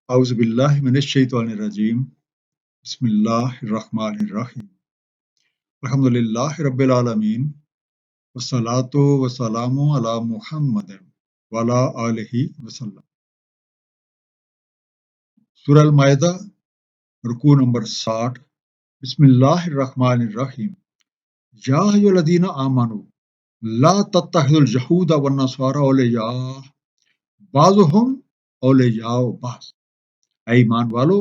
अऊज़ु बिल्लाहि मिनश शैतानिर रजीम। बिस्मिल्लाहिर रहमानिर रहीम। अल्हम्दुलिल्लाहि रब्बिल आलमीन वस्सलातु वस्सलामु अला मुहम्मदिन व अला आलिहि वसल्लम। सूरह अल माइदा रुकू नंबर 60। बिस्मिल्लाहिर रहमानिर रहीम। या अय्युहल्लज़ीना आमनू ला तत्तखिज़ुल यहूदा वन नसारा औलिया बाज़ुहुम औलिया बाज़। ऐ ईमान वालो,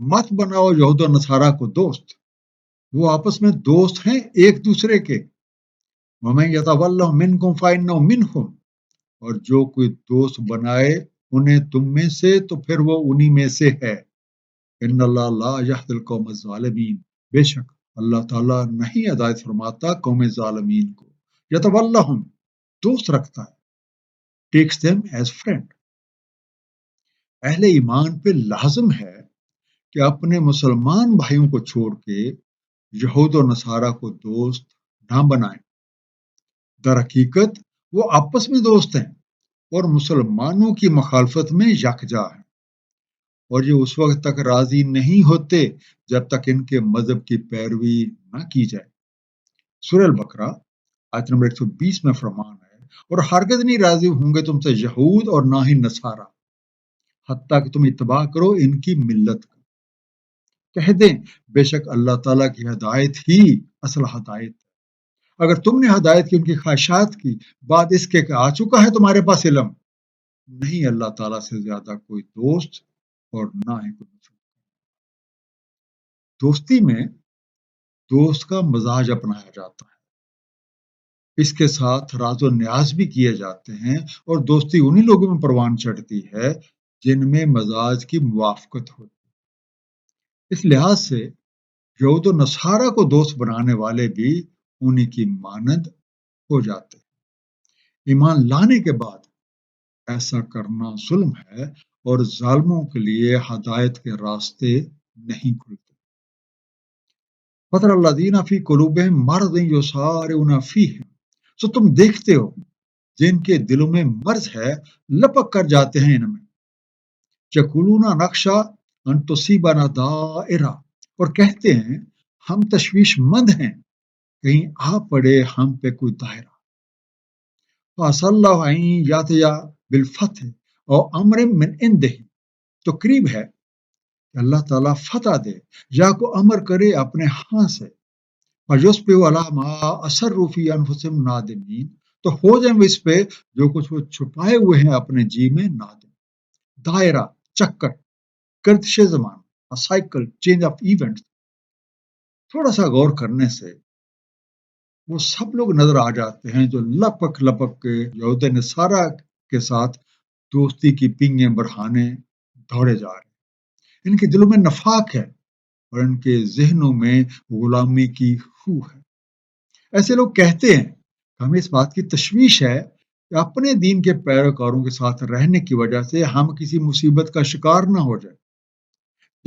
मत बनाओ यहूद और नसारा को दोस्त, वो आपस में दोस्त हैं एक दूसरे के। वमन यतवल्लहुम मिनकुम फइन्नहु मिनहुम, और जो कोई दोस्त बनाए उन्हें तुम में से तो फिर वो उन्हीं में से है। इन्नल्लाह ला यहदिल कौम ज़ालिमीन, बेशक अल्लाह ताला नहीं हिदायत फरमाता कौम ज़ालिमीन को। यतवल्लहुम, दोस्त रखता है, टेक्स देम एज फ्रेंड। अहले ईमान पे लाजिम है कि अपने मुसलमान भाइयों को छोड़ के यहूद और नसारा को दोस्त ना बनाएं। दर हकीकत वो आपस में दोस्त हैं और मुसलमानों की मुखालफत में यकजा हैं, और ये उस वक्त तक राजी नहीं होते जब तक इनके मजहब की पैरवी न की जाए। सूरह अल बकरा आयत नंबर 120 में फरमान है, और हरगिज़ नहीं राजी होंगे तुमसे यहूद और ना ही नसारा, हत्ता कि तुम इत्तबा करो इनकी मिल्लत का। कह दें, बेशक अल्लाह ताला की हिदायत ही असल हिदायत है। अगर तुमने हिदायत की उनकी ख्वाहिशात की बाद इसके कि आ चुका है तुम्हारे पास इल्म, नहीं अल्लाह ताला से ज्यादा कोई दोस्त और ना ही कोई दुश्मन। दोस्ती में दोस्त का मजाज अपनाया जाता है, इसके साथ राजो न्याज भी किए जाते हैं, और दोस्ती उन्हीं लोगों में परवान चढ़ती है जिनमें मजाज की मुवाफकत होती है। इस लिहाज से यहूद और नसारा को दोस्त बनाने वाले भी उन्हीं की मानद हो जाते हैं। ईमान लाने के बाद ऐसा करना जुल्म है, और जालिमों के लिए हदायत के रास्ते नहीं खुलते। फतरल्लज़ीना फी कुलूबिहिम मरज़ुन युसारिऊना फीहिम, सो तुम देखते हो जिनके दिलों में मर्ज है लपक कर जाते हैं इनमें। यक़ूलूना नख्शा अन तुसीबना दाइरा, और कहते हैं हम तशवीशमंद हैं कहीं आ पड़े हम पे कोई दायरा। फअसल्लाहु अन यातिया बिल फत्ह और अम्रिन मिन इंदिही, तो करीब है कि अल्लाह ताला फतह दे या को अमर करे अपने हाथ से। फयुस्बिहु अला मा असर्रु फी अनफुसिहिम नादिमीन, तो हो जाए वो इस पे जो कुछ वो छुपाए हुए हैं अपने जी में नादिम। दायरा, चक्कर, गर्दिश ज़मान, a cycle, change of events. थोड़ा सा गौर करने से वो सब लोग नजर आ जाते हैं जो लपक लपक के यहूद नसारा के साथ दोस्ती की पिंगें बढ़ाने दौड़े जा रहे हैं। इनके दिलों में नफाक है और इनके जहनों में गुलामी की हू है। ऐसे लोग कहते हैं हमें इस बात की तशवीश है कि अपने दीन के पैरोकारों के साथ रहने की वजह से हम किसी मुसीबत का शिकार ना हो जाए,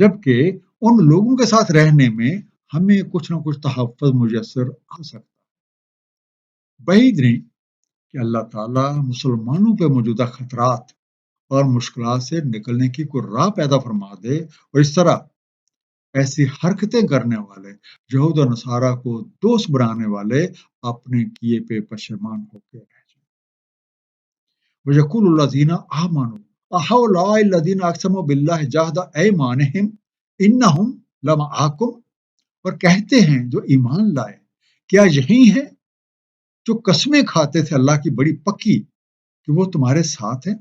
जबकि उन लोगों के साथ रहने में हमें कुछ ना कुछ तहफ़्फ़ुज़ मुयस्सर आ सकता है। بعید नहीं कि अल्लाह ताला मुसलमानों पे मौजूदा खतरात और मुश्किलात से निकलने की कोई राह पैदा फरमा दे, और इस तरह ऐसी हरकतें करने वाले यहूद और नसारा को दोस्त बनाने वाले अपने किए पे पशेमान होकर रह जाए। वयकुलुल्लज़ीना आमनू अहउलाइल्लज़ीना अक़समू बिल्लाहि जहदा ऐमानिहिम इन्नहुम लमअकुम, और कहते हैं जो ईमान लाए, क्या यही है जो कस्में खाते थे अल्लाह की बड़ी पक्की कि वो तुम्हारे साथ है।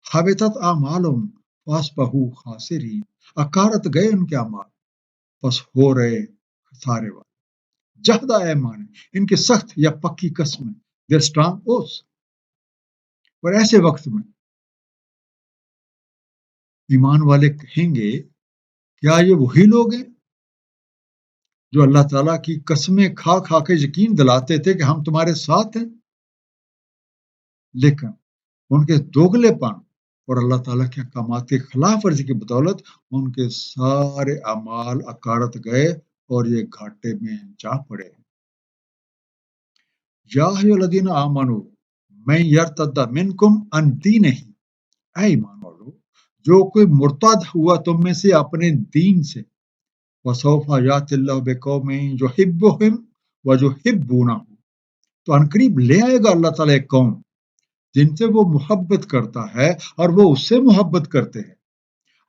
हबतत आमालुहुम फास्बहू खासिरीन, अकारत गए उनके अमाल, बस हो रहे खसारे वाले। जहदा ऐमान, इनके सख्त या पक्की कस्में, देयर स्ट्रांग ओथ्स। और ऐसे वक्त में ईमान वाले कहेंगे क्या ये वही लोग हैं जो अल्लाह ताला की कस्में खा खा के यकीन दिलाते थे कि हम तुम्हारे साथ हैं, लेकिन उनके दोगलेपन और अल्लाह ताला के अहकामात की खिलाफ वर्जी की बदौलत उनके सारे अमाल अकारत गए और ये घाटे में जा पड़े। या अय्युहल्लज़ीना आमनू मैं यर्तद्दा मिनकुम अन दीनिही, ऐ ईमान वालों, जो कोई मुर्तद हुआ तुम में से अपने दीन से, वसौफा यातिल्लाहु बिकौमिन युहिब्बुहुम व युहिब्बूनहु, तो अनकरीब ले आएगा अल्लाह ताला एक कौम जिनसे वो मोहब्बत करता है और वो उससे मोहब्बत करते हैं।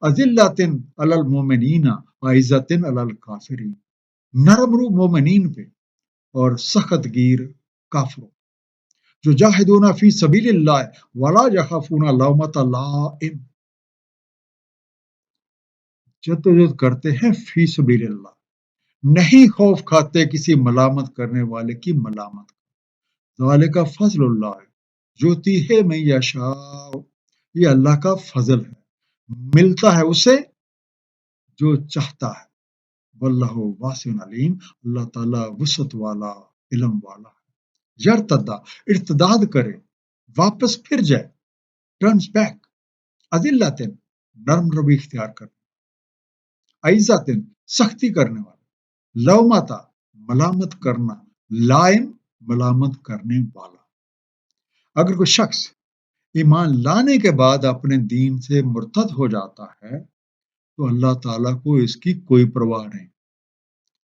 अजिल्लातिन अलल मोमिनीना व इज्जतिन अलल काफिरीन, नरम रू मोमिनीन पे और सख्त गिर काफिरों, जो जाहिदूना फी सबीलिल्लाह वला यखाफूना लौमत लाइम, जद्दोजहद करते हैं फी सबीलिल्लाह, नहीं खौफ खाते किसी मलामत करने वाले की मलामत। ज़ालिका फज़लुल्लाह, जोती है मैं यशा, ये अल्लाह का फजल है, मिलता है उसे जो चाहता है। वल्लाहु वासिउन अलीम, अल्लाह ताला वसअत वाला, इल्म वाला है। यर्तदा, इर्तिदाद करे, वापस फिर जाए, टर्न्स बैक। अजिल्लतिन, नरम रवि इख्तियार कर, ऐज़तिन, सख्ती करने वाला, लौमता, मलामत करना, लाइम, मलामत करने वाला। अगर कोई शख्स ईमान लाने के बाद अपने दीन से मुर्तद हो जाता है तो अल्लाह ताला को इसकी कोई परवाह नहीं,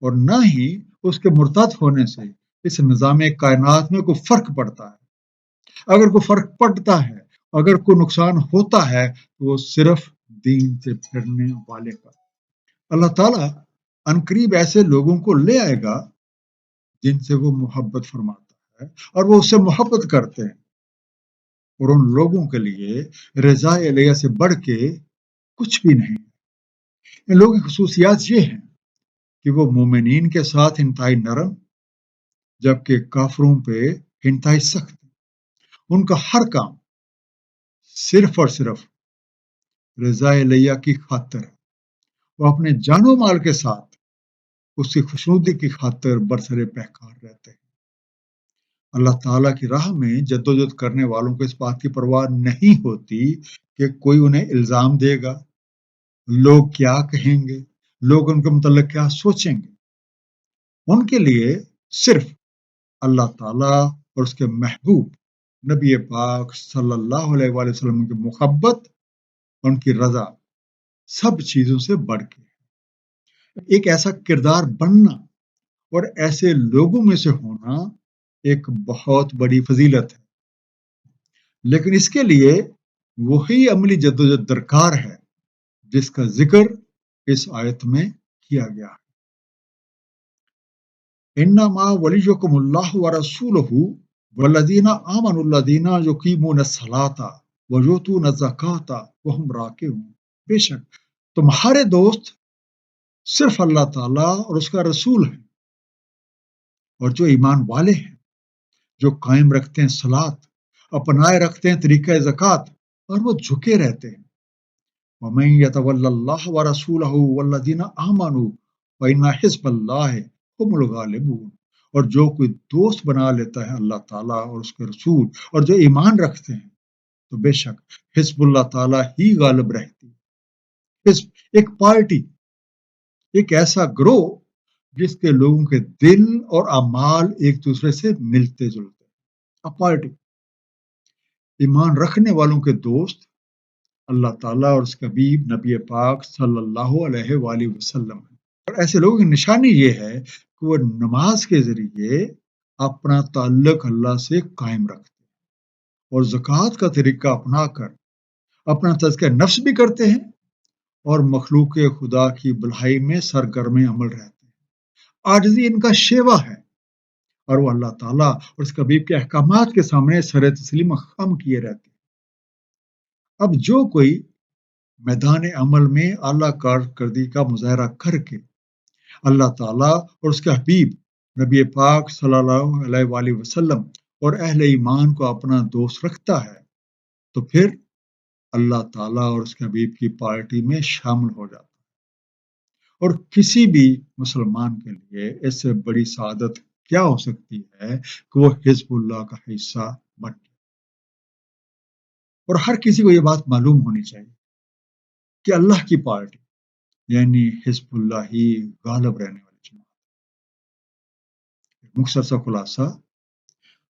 और न ही उसके मुर्तद होने से इस निज़ाम कायनात में कोई फर्क पड़ता है। अगर कोई फर्क पड़ता है, अगर कोई नुकसान होता है तो वो सिर्फ दीन से फिरने वाले का। अल्लाह ताला अनकरीब ऐसे लोगों को ले आएगा जिनसे वो मोहब्बत फरमाता है और वो उससे मोहब्बत करते हैं, और उन लोगों के लिए रज़ा इलाही से बढ़ के कुछ भी नहीं। इन लोगों की खसूसियात ये हैं कि वो मोमिनीन के साथ इंतहाई नरम, जबकि काफरों पे इंतहाई सख्त। उनका हर काम सिर्फ और सिर्फ रज़ा इलाही की खातिर है। वो अपने जानो माल के साथ उसकी खुशनुदी की खातिर बरसरे पैकार रहते हैं। अल्लाह ताला की राह में जद्दोजहद करने वालों को इस बात की परवाह नहीं होती कि कोई उन्हें इल्जाम देगा, लोग क्या कहेंगे, लोग उनके मुतल्लिक क्या सोचेंगे। उनके लिए सिर्फ अल्लाह ताला और उसके महबूब नबी पाक सल्लल्लाहु अलैहि वसल्लम की मोहब्बत, उनकी रजा सब चीजों से बढ़ के एक ऐसा किरदार बनना और ऐसे लोगों में से होना एक बहुत बड़ी फजीलत है। लेकिन इसके लिए वही अमली जद्दोजहद दरकार है जिसका जिक्र इस आयत में किया गया है। इन्नमा वलियुकुमुल्लाहु व रसूलुहु वल्लज़ीना आमनुल्लज़ीना युकीमूनस सलाता व युतूनज़ ज़काता व हुम राकिऊन, बेशक तुम्हारे दोस्त सिर्फ अल्लाह ताला और उसका रसूल है, और जो ईमान वाले हैं, जो कायम रखते हैं सलात, अपनाए रखते हैं तरीका ज़कात, और वो झुके रहते हैं। वमन यतवल्लल्लाह व रसूलहु वल्लज़ीना आमनू व इन्ना हिज़्बल्लाहि हुमुल गालिबून, और जो कोई दोस्त बना लेता है अल्लाह ताला और उसके रसूल और जो ईमान रखते हैं, तो बेशक हिज़्बुल्लाह ताला ही गालिब रहती है। हिज़्ब एक पार्टी, एक ऐसा ग्रोह जिसके लोगों के दिल और अमाल एक दूसरे से मिलते जुलते हैं। A party. ईमान रखने वालों के दोस्त अल्लाह ताला और उसके हबीब नबी पाक सल्लल्लाहु अलैहि वसल्लम है। और ऐसे लोगों की निशानी ये है कि वो नमाज के जरिए अपना ताल्लुक अल्लाह से कायम रखते हैं और ज़कात का तरीका अपनाकर अपना तज़किया नफ्स भी करते हैं और मखलूक खुदा की भलाई में सरगर्म अमल रहते हैं। आजिज़ी इनका शेवा है और वो अल्लाह ताला और उसके हबीब के अहकामात के सामने सर तस्लीम खम किए रहते हैं। अब जो कोई मैदान अमल में आला कारकर्दगी का मुज़ाहरा करके अल्लाह ताला और उसके हबीब नबी पाक सल्लल्लाहु अलैहि वसल्लम और अहले ईमान को अपना दोस्त रखता है, तो फिर अल्लाह ताला और उसके हबीब की पार्टी में शामिल हो जाता है। और किसी भी मुसलमान के लिए इससे बड़ी सादत क्या हो सकती है कि वो हिज़्बुल्लाह का हिस्सा बन जाए। और हर किसी को ये बात मालूम होनी चाहिए कि अल्लाह की पार्टी यानी हिज़्बुल्लाह ही गालिब रहने वाली जमात। मुख्तसर सा खुलासा,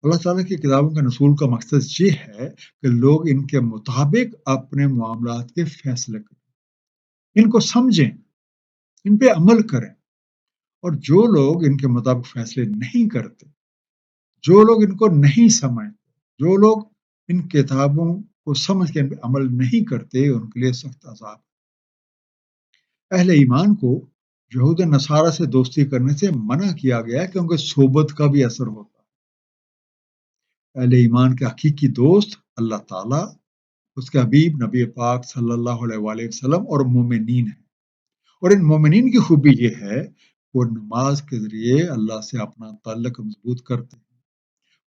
اللہ تعالیٰ کی کتابوں کے نزول کا مقصد یہ ہے کہ لوگ ان کے مطابق اپنے معاملات کے فیصلے کریں، ان کو سمجھیں، ان پہ عمل کریں، اور جو لوگ ان کے مطابق فیصلے نہیں کرتے، جو لوگ ان کو نہیں سمجھتے، جو لوگ ان کتابوں کو سمجھ کے ان پہ عمل نہیں کرتے، ان کے لیے سخت عذاب۔ اہل ایمان کو یہود نصارہ سے دوستی کرنے سے منع کیا گیا ہے کیونکہ صحبت کا بھی اثر ہوتا ہے۔ اہل ایمان کے حقیقی دوست اللہ تعالیٰ، اس کے حبیب نبی پاک صلی اللہ علیہ وآلہ وسلم اور مومنین ہیں، اور ان مومنین کی خوبی یہ ہے وہ نماز کے ذریعے اللہ سے اپنا تعلق مضبوط کرتے ہیں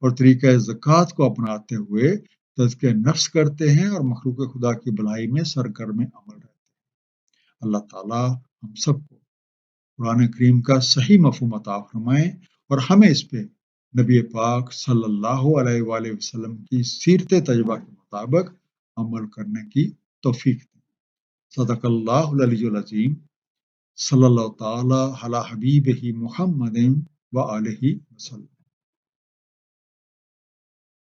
اور طریقہ زکوٰۃ کو اپناتے ہوئے تزکیہ نفس کرتے ہیں اور مخلوق خدا کی بھلائی میں سرگرم عمل رہتے ہیں۔ اللہ تعالیٰ ہم سب کو قرآن کریم کا صحیح مفہوم عطا فرمائے اور ہمیں اس پہ نبی پاک صلی اللہ علیہ وآلہ وسلم کی سیرت طیبہ کے مطابق عمل کرنے کی توفیق دے۔ صدق اللہ العلی العظیم۔ صلی اللہ تعالی علی حبیبہ محمد و آلہ وسلم۔